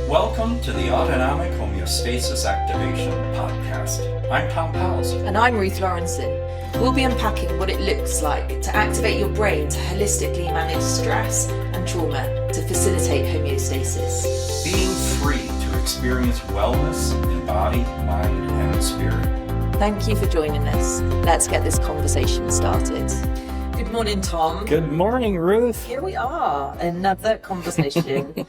Welcome to the Autonomic Homeostasis Activation Podcast. I'm Pals. And I'm Ruth Lorensson. We'll be unpacking what it looks like to activate your brain to holistically manage stress and trauma to facilitate homeostasis. Being free to experience wellness in body, mind, and spirit. Thank you for joining us. Let's get this conversation started. Good morning, Tom. Good morning, Ruth. Here we are, another conversation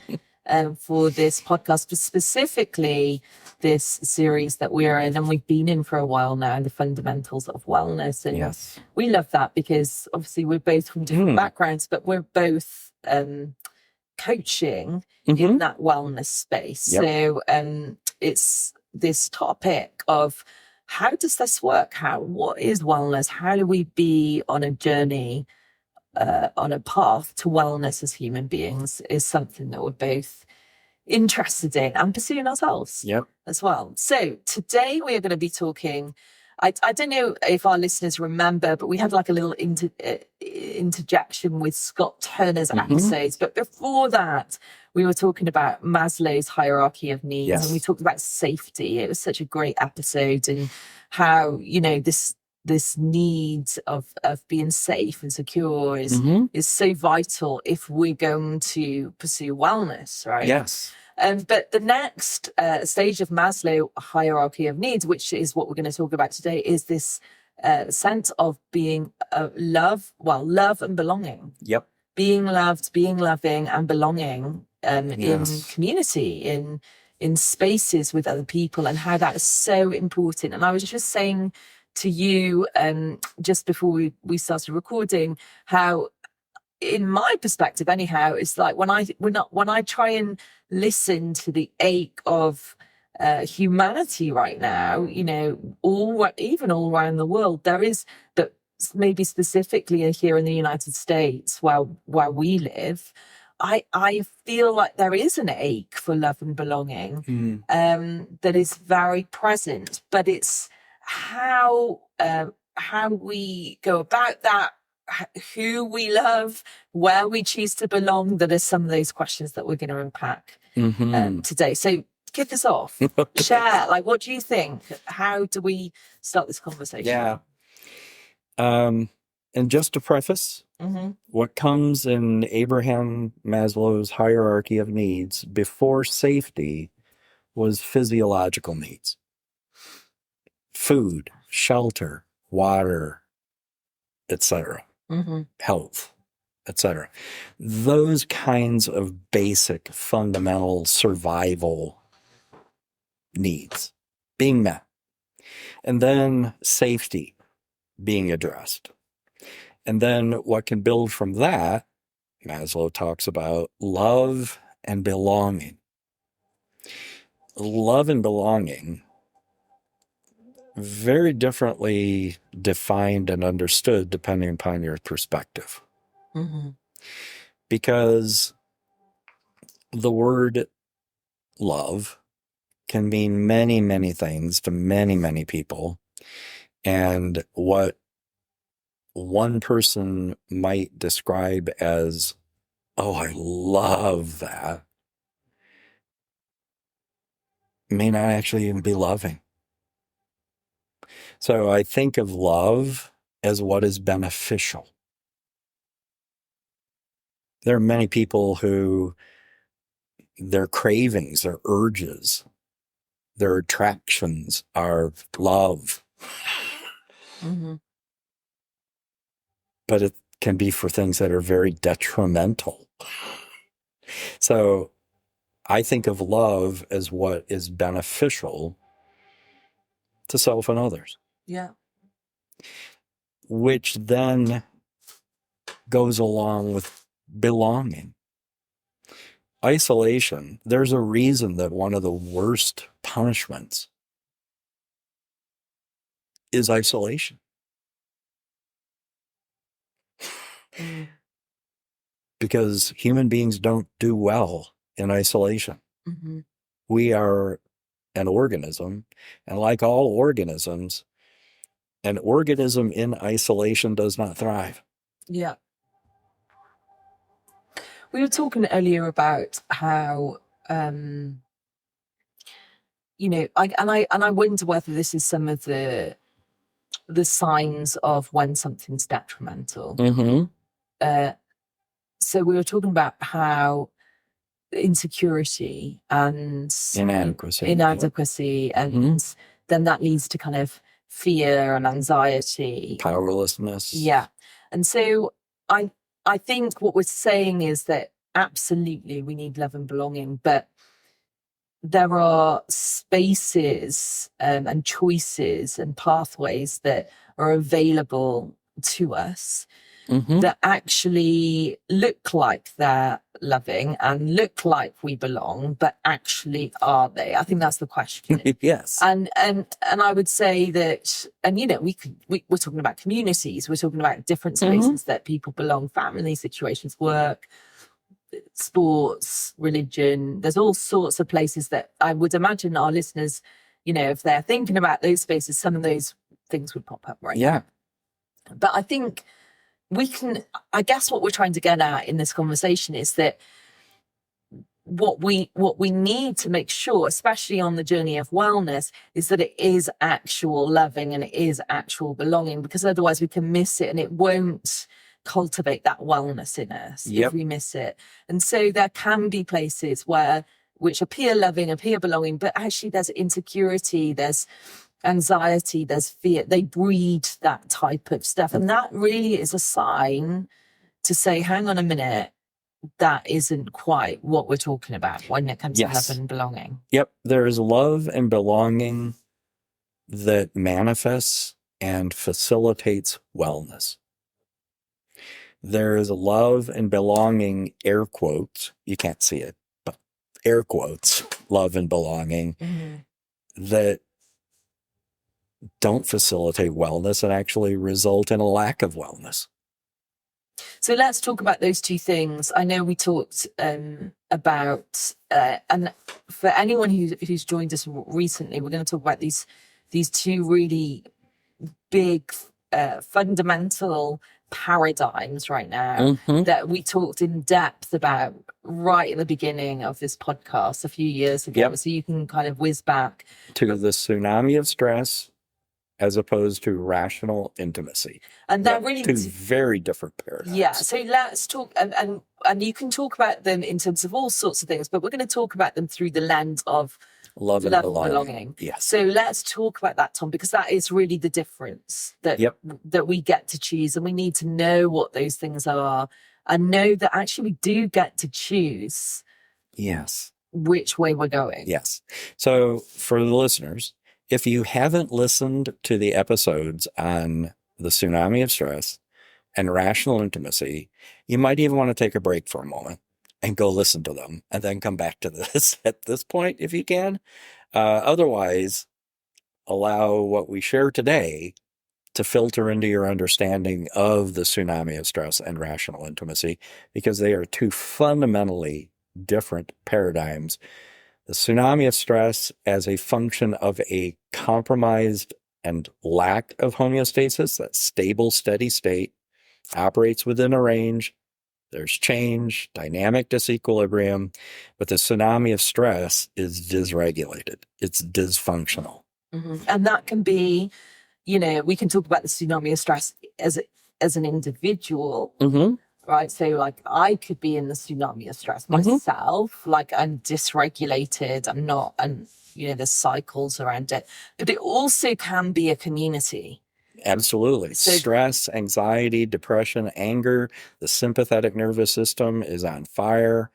for this podcast, but specifically this series that we're in, and we've been in for a while now, the fundamentals of wellness. And yes, we love that because obviously we're both from different backgrounds, but we're both coaching in that wellness space. Yep. So it's this topic of how does this work? What is wellness? How do we be on a journey, on a path to wellness as human beings is something that we're both interested in and pursuing ourselves as well. So today we are going to be talking, I don't know if our listeners remember, but we had like a little interjection with Scott Turner's episodes. But before that, we were talking about Maslow's hierarchy of needs, and we talked about safety. It was such a great episode, and how, you know, this need of being safe and secure is so vital if we're going to pursue wellness, right? Yes. But the next stage of Maslow hierarchy of needs, which is what we're going to talk about today, is this sense of being love and belonging. Yep. Being loved, being loving, and belonging in community, in spaces with other people, and how that is so important. And I was just saying to you just before we started recording, how in my perspective anyhow, it's like when I try and listen to the ache of humanity right now, you know, even all around the world, there is, but maybe specifically here in the United States where we live, I feel like there is an ache for love and belonging that is very present, but it's how we go about that, who we love, where we choose to belong, that are some of those questions that we're going to unpack today. So kick us off. Share, like, what do you think? How do we start this conversation? Yeah. And just to preface, what comes in Abraham Maslow's hierarchy of needs before safety was physiological needs. Food, shelter, water, etc. Health, etc. Those kinds of basic, fundamental survival needs being met. And then safety being addressed. And then what can build from that, Maslow talks about love and belonging. Love and belonging, very differently defined and understood depending upon your perspective. Because the word love can mean many, many things to many, many people. And what one person might describe as, oh, I love that, may not actually even be loving. So I think of love as what is beneficial. There are many people who their cravings, their urges, their attractions are love. But it can be for things that are very detrimental. So I think of love as what is beneficial to self and others. Yeah. Which then goes along with belonging. Isolation, there's a reason that one of the worst punishments is isolation. Because human beings don't do well in isolation. We are an organism, and like all organisms, an organism in isolation does not thrive. Yeah. We were talking earlier about how I wonder whether this is some of the signs of when something's detrimental. So we were talking about how insecurity and inadequacy and then that leads to kind of fear and anxiety, powerlessness. Yeah. And so I think what we're saying is that absolutely we need love and belonging, but there are spaces and choices and pathways that are available to us that actually look like they're loving and look like we belong, but actually are they? I think that's the question. Yes. And I would say that, and we're talking about communities, we're talking about different spaces that people belong, family situations, work, sports, religion. There's all sorts of places that I would imagine our listeners, if they're thinking about those spaces, some of those things would pop up right now. But I think I guess what we're trying to get at in this conversation is that what we need to make sure, especially on the journey of wellness, is that it is actual loving and it is actual belonging, because otherwise we can miss it and it won't cultivate that wellness in us if we miss it. And so there can be places which appear loving, appear belonging, but actually there's insecurity, there's anxiety, there's fear. They breed that type of stuff. And that really is a sign to say, hang on a minute, that isn't quite what we're talking about when it comes to love and belonging. Yep. There is love and belonging that manifests and facilitates wellness. There is love and belonging, air quotes, you can't see it, but air quotes, love and belonging that don't facilitate wellness and actually result in a lack of wellness. So let's talk about those two things. I know we talked about, and for anyone who's joined us recently, we're going to talk about these two really big, fundamental paradigms right now that we talked in depth about right at the beginning of this podcast a few years ago. So you can kind of whiz back to the tsunami of stress as opposed to rational intimacy. And they're really two very different paradigms. Yeah. So let's talk, and you can talk about them in terms of all sorts of things, but we're going to talk about them through the lens of love and belonging. Yes. So let's talk about that, Tom, because that is really the difference that we get to choose, and we need to know what those things are and know that actually we do get to choose. Yes. Which way we're going. Yes. So for the listeners, if you haven't listened to the episodes on the tsunami of stress and rational intimacy, you might even want to take a break for a moment and go listen to them and then come back to this at this point if you can. Otherwise, allow what we share today to filter into your understanding of the tsunami of stress and rational intimacy, because they are two fundamentally different paradigms. The tsunami of stress as a function of a compromised and lack of homeostasis, that stable, steady state, operates within a range. There's change, dynamic disequilibrium, but the tsunami of stress is dysregulated. It's dysfunctional. And that can be, we can talk about the tsunami of stress as an individual. Right. So like I could be in the tsunami of stress myself, like I'm dysregulated. I'm not, and there's cycles around it, but it also can be a community. Absolutely. So, stress, anxiety, depression, anger, the sympathetic nervous system is on fire,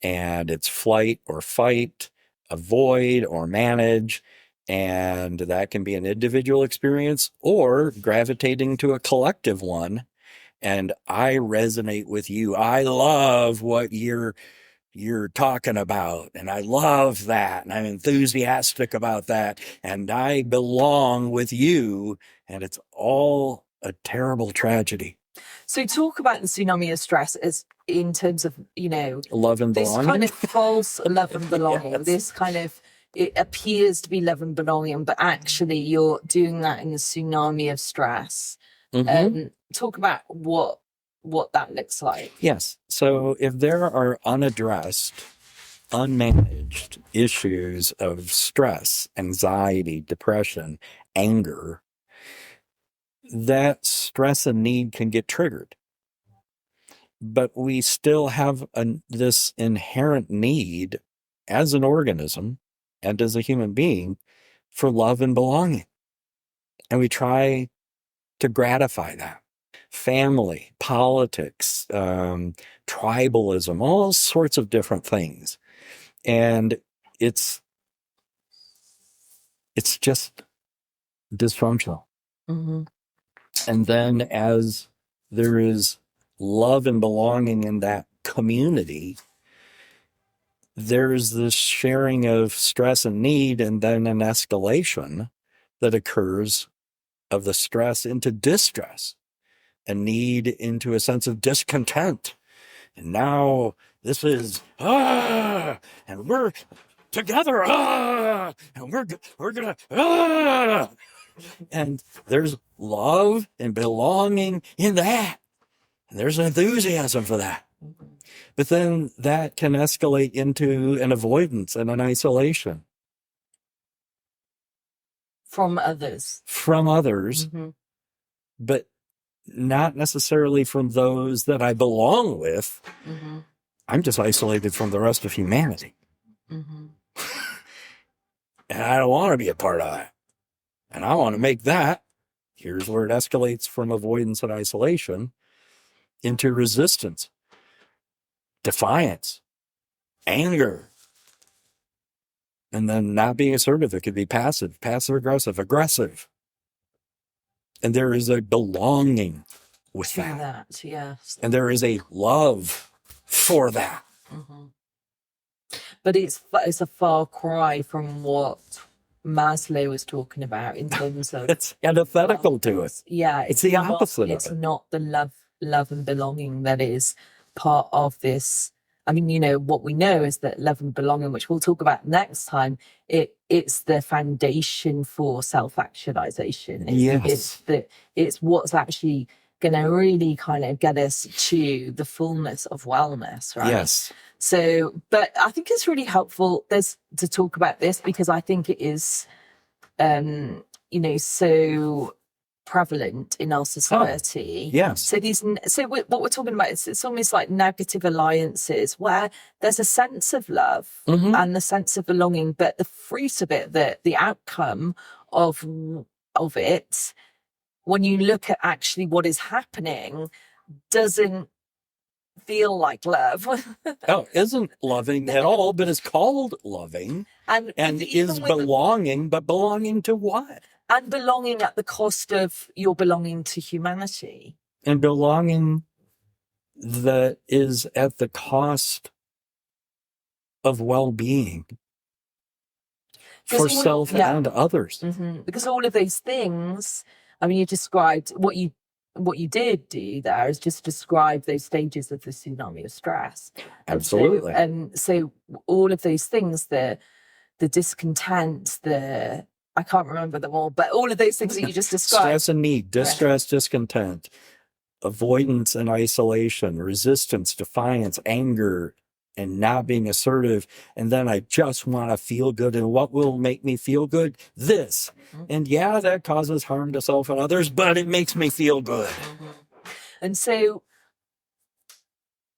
and it's flight or fight, avoid or manage. And that can be an individual experience or gravitating to a collective one. And I resonate with you. I love what you're talking about. And I love that. And I'm enthusiastic about that. And I belong with you. And it's all a terrible tragedy. So talk about the tsunami of stress as in terms of, love and belonging. This kind of false love and belonging. Yes. This kind of, it appears to be love and belonging, but actually you're doing that in the tsunami of stress. Talk about what that looks like. Yes. So if there are unaddressed unmanaged issues of stress, anxiety, depression, anger, that stress and need can get triggered. But we still have this inherent need as an organism and as a human being for love and belonging. And we try to gratify that. Family, politics, tribalism, all sorts of different things. And it's just dysfunctional. Mm-hmm. And then as there is love and belonging in that community, there's this sharing of stress and need, and then an escalation that occurs of the stress into distress, a need into a sense of discontent. And now this is, and we're together, and we're gonna, and there's love and belonging in that. And there's enthusiasm for that. But then that can escalate into an avoidance and an isolation. From others. Mm-hmm. But not necessarily from those that I belong with. Mm-hmm. I'm just isolated from the rest of humanity. Mm-hmm. And I don't want to be a part of that. And I want to make that, here's where it escalates from avoidance and isolation into resistance, defiance, anger. And then not being assertive, it could be passive aggressive. And there is a belonging with that. Yes. And there is a love for that. Mm-hmm. But it's a far cry from what Maslow was talking about in terms of... It's antithetical to it. Yeah. It's the opposite of it. It's not the love and belonging that is part of this. I mean, what we know is that love and belonging, which we'll talk about next time, it's the foundation for self-actualization. Yes. It's what's actually going to really kind of get us to the fullness of wellness, right? Yes. So, but I think it's really helpful to talk about this because I think it is, so prevalent in our society. Oh, yes. So what we're talking about is it's almost like negative alliances where there's a sense of love mm-hmm. and the sense of belonging, but the fruit of it, the outcome of it, when you look at actually what is happening, doesn't feel like love. Isn't loving at all, but is called loving and is belonging, but belonging to what? And belonging at the cost of your belonging to humanity. And belonging that is at the cost of well-being for self and others. Mm-hmm. Because all of those things, I mean, you described what you did do there is just describe those stages of the tsunami of stress. Absolutely. And so all of those things, the discontent, I can't remember them all, but all of those things that you just described. Stress and need, distress, discontent, avoidance and isolation, resistance, defiance, anger, and not being assertive. And then I just want to feel good. And what will make me feel good? This. Mm-hmm. And that causes harm to self and others, but it makes me feel good. Mm-hmm. And so,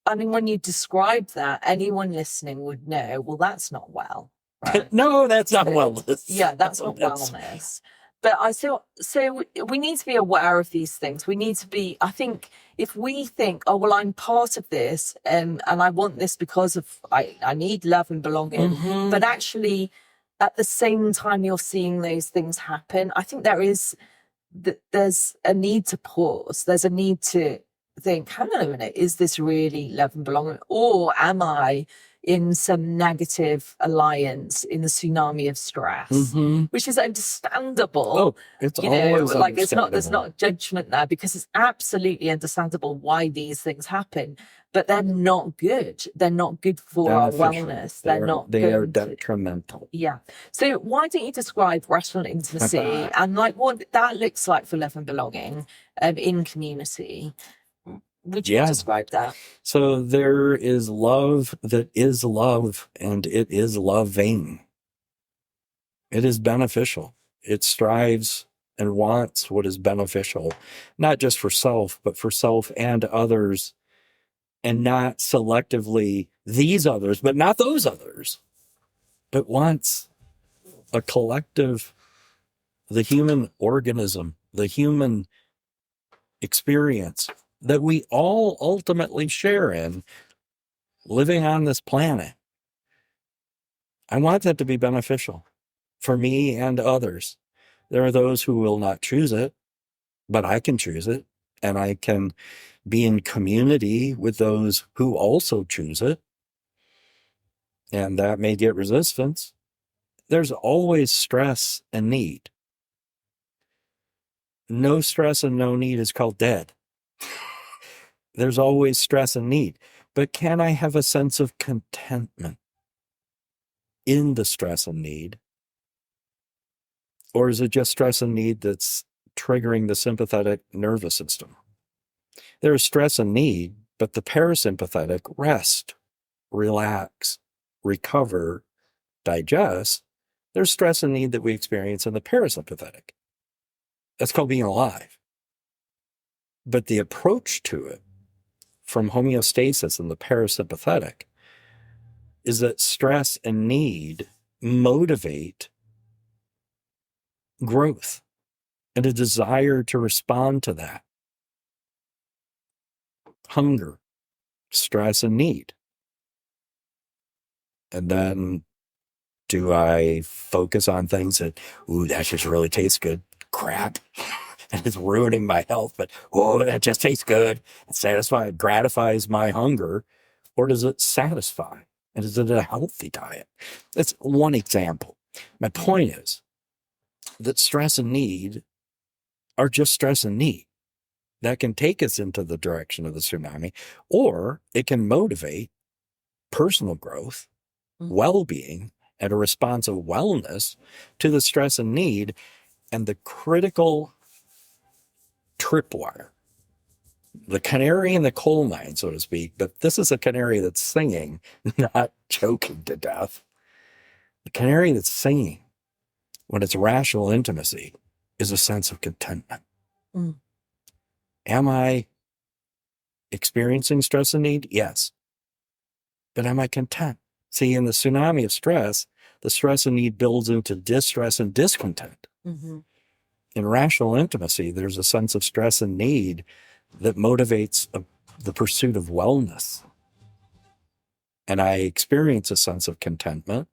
I mean, when you describe that, anyone listening would know, well, that's not well. Right. No, that's not wellness. Yeah, that's not wellness. But so we need to be aware of these things. We need to be, I think, if we think, oh, well, I'm part of this and I want this because of, I need love and belonging. Mm-hmm. But actually, at the same time you're seeing those things happen, I think there's a need to pause. There's a need to think, hang on a minute, is this really love and belonging? Or am I in some negative alliance in the tsunami of stress, mm-hmm. which is understandable. Oh, it's always like there's not judgment there because it's absolutely understandable why these things happen, but they're not good. They're not good for our wellness. They are detrimental. Yeah. So why don't you describe rational intimacy and like what that looks like for love and belonging in community? Would you describe that? So there is love that is love, and it is loving. It is beneficial. It strives and wants what is beneficial, not just for self, but for self and others, and not selectively these others, but not those others, but wants a collective, the human organism, the human experience that we all ultimately share in living on this planet. I want that to be beneficial for me and others. There are those who will not choose it, but I can choose it, and I can be in community with those who also choose it. And that may get resistance. There's always stress and need. No stress and no need is called dead. There's always stress and need. But can I have a sense of contentment in the stress and need? Or is it just stress and need that's triggering the sympathetic nervous system? There is stress and need, but the parasympathetic rest, relax, recover, digest. There's stress and need that we experience in the parasympathetic. That's called being alive. But the approach to it from homeostasis in the parasympathetic is that stress and need motivate growth and a desire to respond to that. Hunger, stress, and need. And then do I focus on things that, that just really tastes good? Crap. And it's ruining my health, but, that just tastes good. It's satisfying. It gratifies my hunger. Or does it satisfy? And is it a healthy diet? That's one example. My point is that stress and need are just stress and need. That can take us into the direction of the tsunami, or it can motivate personal growth, well-being, and a response of wellness to the stress and need. And the critical tripwire, the canary in the coal mine, so to speak, but this is a canary that's singing, not choking to death. The canary that's singing when it's rational intimacy is a sense of contentment. Am I experiencing stress and need? Yes. But am I content? See, in the tsunami of stress, the stress and need builds into distress and discontent. In rational intimacy, there's a sense of stress and need that motivates the pursuit of wellness. And I experience a sense of contentment.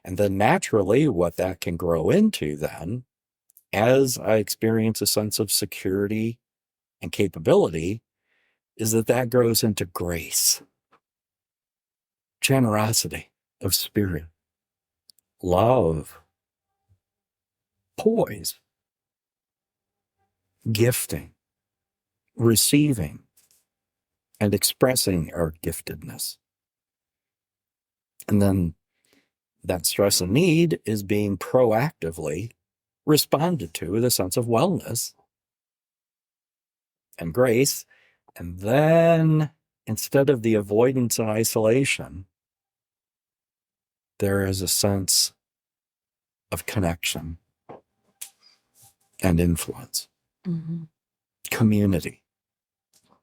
And then naturally, what that can grow into then, as I experience a sense of security and capability, is that grows into grace, generosity of spirit, love, poise, gifting, receiving, and expressing our giftedness. And then that stress and need is being proactively responded to with a sense of wellness and grace. And then instead of the avoidance and isolation, there is a sense of connection and influence, community,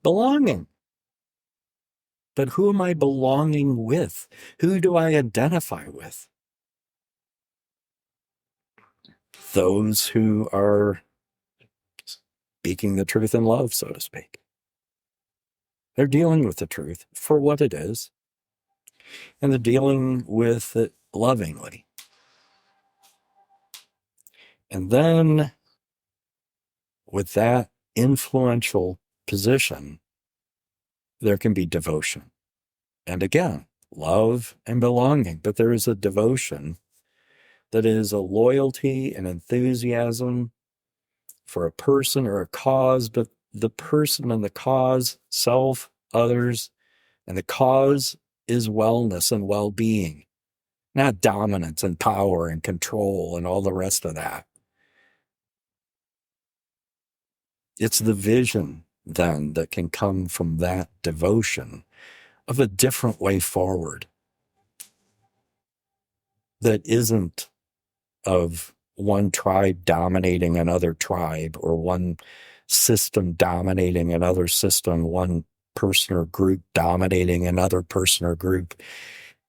belonging. But who am I belonging with? Who do I identify with? Those who are speaking the truth in love, so to speak. They're dealing with the truth for what it is, and they're dealing with it lovingly. And then, with that influential position, there can be devotion. And again, love and belonging, but there is a devotion that is a loyalty and enthusiasm for a person or a cause, but the person and the cause, self, others, and the cause is wellness and well-being, not dominance and power and control and all the rest of that. It's the vision then that can come from that devotion of a different way forward that isn't of one tribe dominating another tribe, or one system dominating another system, one person or group dominating another person or group.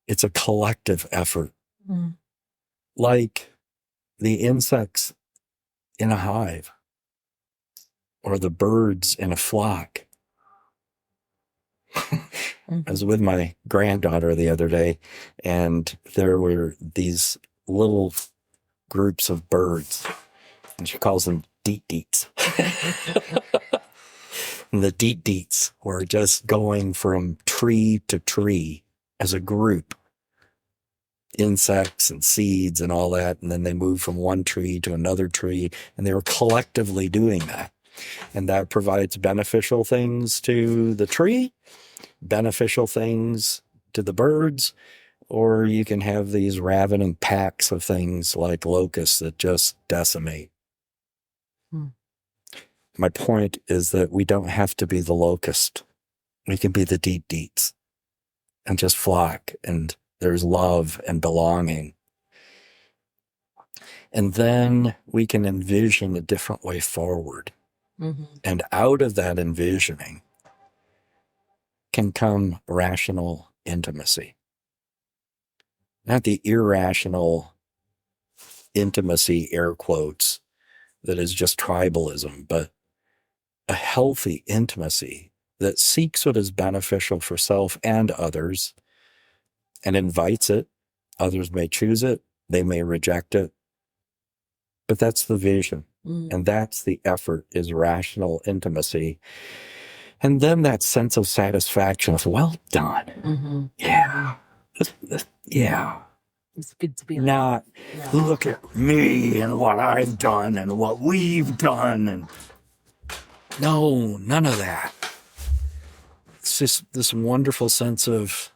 It's a collective effort. Like the insects in a hive, or the birds in a flock. I was with my granddaughter the other day, and there were these little groups of birds, and she calls them deet-deets. And the deet-deets were just going from tree to tree as a group, insects and seeds and all that, and then they moved from one tree to another tree, and they were collectively doing that. And that provides beneficial things to the tree, beneficial things to the birds, or you can have these ravening packs of things like locusts that just decimate. My point is that we don't have to be the locust. We can be the deet-deets and just flock, and there's love and belonging. And then we can envision a different way forward. And out of that envisioning can come rational intimacy. Not the irrational intimacy, air quotes, that is just tribalism, but a healthy intimacy that seeks what is beneficial for self and others and invites it. Others may choose it, they may reject it, but that's the vision. And that's the effort, is rational intimacy. And then that sense of satisfaction of, well done. Yeah. Yeah. It's good to be not, look at me and what I've done and what we've done. And no, none of that. It's just this wonderful sense of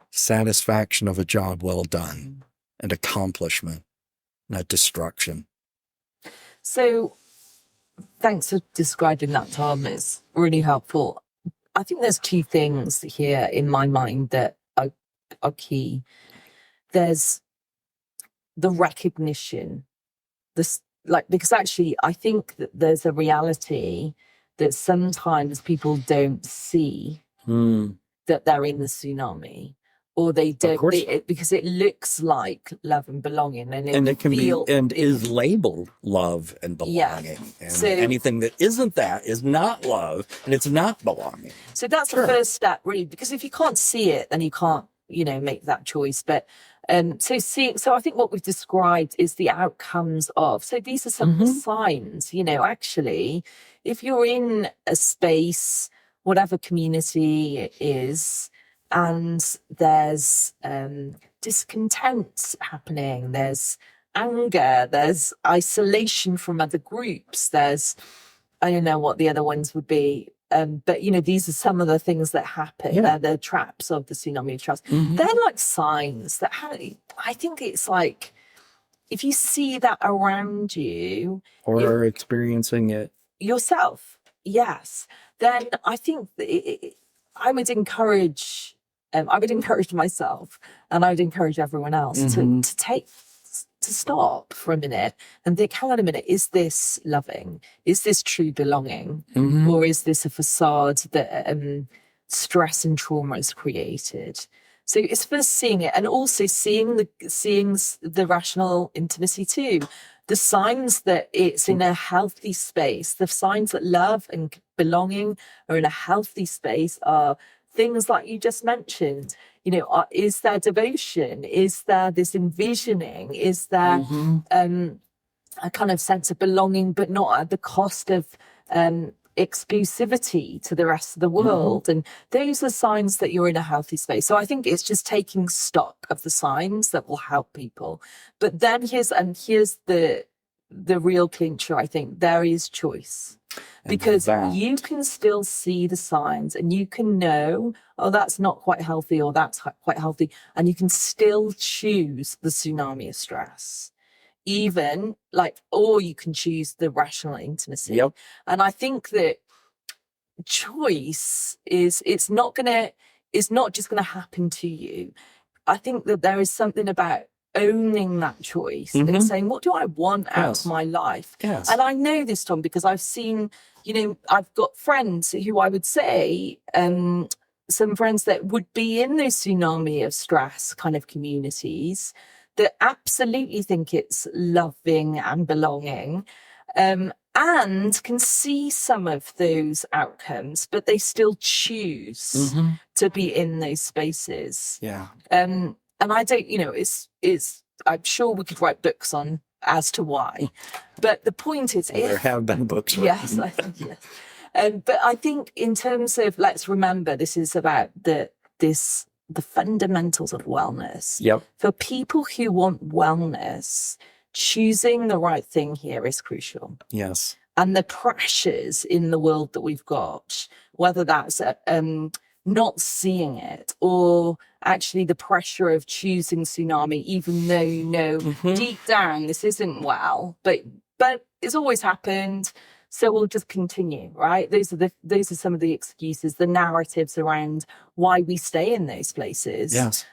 satisfaction of a job well done and accomplishment, not destruction. So thanks for describing that, Tom. It's really helpful. I think there's two things here in my mind that are key. There's the recognition, because actually I think that there's a reality that sometimes people don't see that they're in the tsunami, or they don't, because it looks like love and belonging, and it can be and is labeled love and belonging. And so anything that isn't that is not love, and it's not belonging. So that's the first step, really, because if you can't see it, then you can't, make that choice. But so I think what we've described is the outcomes of. So these are some of the signs. Actually, if you're in a space, whatever community it is, and there's discontent happening, there's anger, there's isolation from other groups, there's, I don't know what the other ones would be, but these are some of the things that happen. They're the traps of the tsunami of trust. They're like signs that I think it's like, if you see that around you, or are experiencing it yourself, yes, then I think that I would encourage myself, and I would encourage everyone else to stop for a minute and think, hang on a minute, is this loving? Is this true belonging? Or is this a facade that stress and trauma has created? So it's first seeing it, and also seeing the rational intimacy too. The signs that it's in a healthy space, the signs that love and belonging are in a healthy space are things like you just mentioned. Is there devotion? Is there this envisioning? Is there a kind of sense of belonging, but not at the cost of exclusivity to the rest of the world? And those are signs that you're in a healthy space. So I think it's just taking stock of the signs that will help people. But then here's the real clincher. I think there is choice. Because you can still see the signs, and you can know, oh, that's not quite healthy, or that's quite healthy. And you can still choose the tsunami of stress, or you can choose the rational intimacy. And I think that choice it's not just gonna happen to you. I think that there is something about owning that choice and saying, what do I want out of my life? Yes. And I know this, Tom, because I've seen, I've got friends who I would say, some friends that would be in those tsunami of stress kind of communities that absolutely think it's loving and belonging, and can see some of those outcomes, but they still choose to be in those spaces. Yeah. And I don't, it's I'm sure we could write books on as to why, but the point is, there have been books written. Yes, I think yes. But I think in terms of, let's remember, this is about the fundamentals of wellness. Yep. For people who want wellness, choosing the right thing here is crucial. Yes. And the pressures in the world that we've got, whether that's not seeing it, or actually the pressure of choosing tsunami, even though you know deep down this isn't well, but it's always happened, so we'll just continue, right? Those are some of the excuses, the narratives around why we stay in those places. Yes.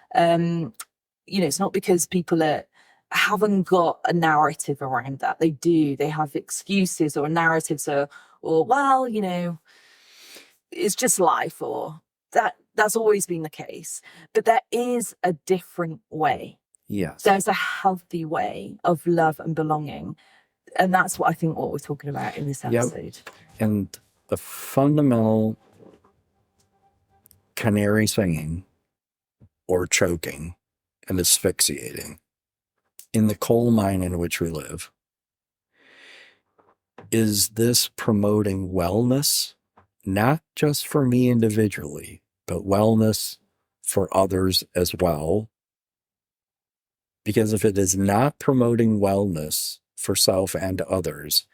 It's not because people haven't got a narrative around that. They do. They have excuses or narratives or well, it's just life, or that's always been the case. But there is a different way. Yes. There's a healthy way of love and belonging. And that's what we're talking about in this episode. Yep. And the fundamental canary singing or choking and asphyxiating in the coal mine in which we live is this promoting wellness, not just for me individually, but wellness for others as well. Because if it is not promoting wellness for self and others,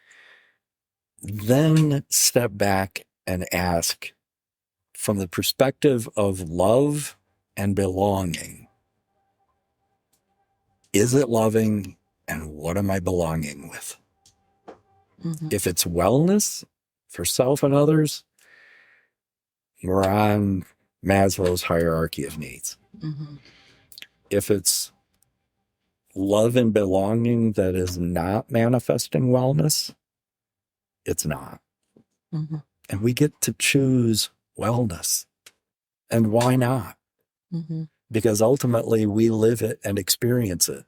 then step back and ask, from the perspective of love and belonging, is it loving, and what am I belonging with? If it's wellness for self and others, we're on Maslow's hierarchy of needs. If it's love and belonging that is not manifesting wellness, it's not. And we get to choose wellness. And why not? Because ultimately we live it and experience it.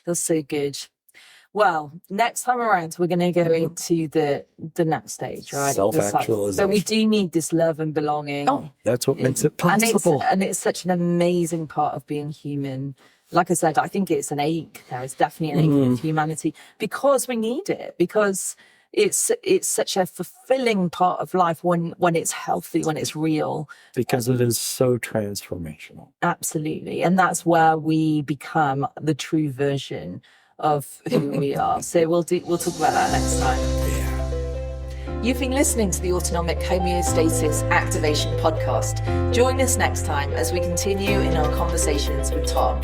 That's so good. Well, next time around, we're going to go into the next stage, right? Self-actualization. So we do need this love and belonging. Oh, that's what makes it possible. And it's such an amazing part of being human. Like I said, I think it's an ache. There is definitely an ache with humanity because we need it, because it's such a fulfilling part of life when it's healthy, when it's real. Because it is so transformational. Absolutely. And that's where we become the true version of who we are. So we'll talk about that next time. Yeah. You've been listening to the Autonomic Homeostasis Activation Podcast. Join us next time as we continue in our conversations with Tom.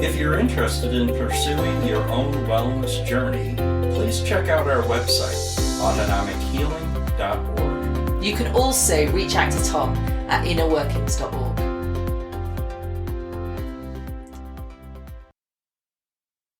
If you're interested in pursuing your own wellness journey, please check out our website, autonomichealing.org. You can also reach out to Tom at innerworkings.org.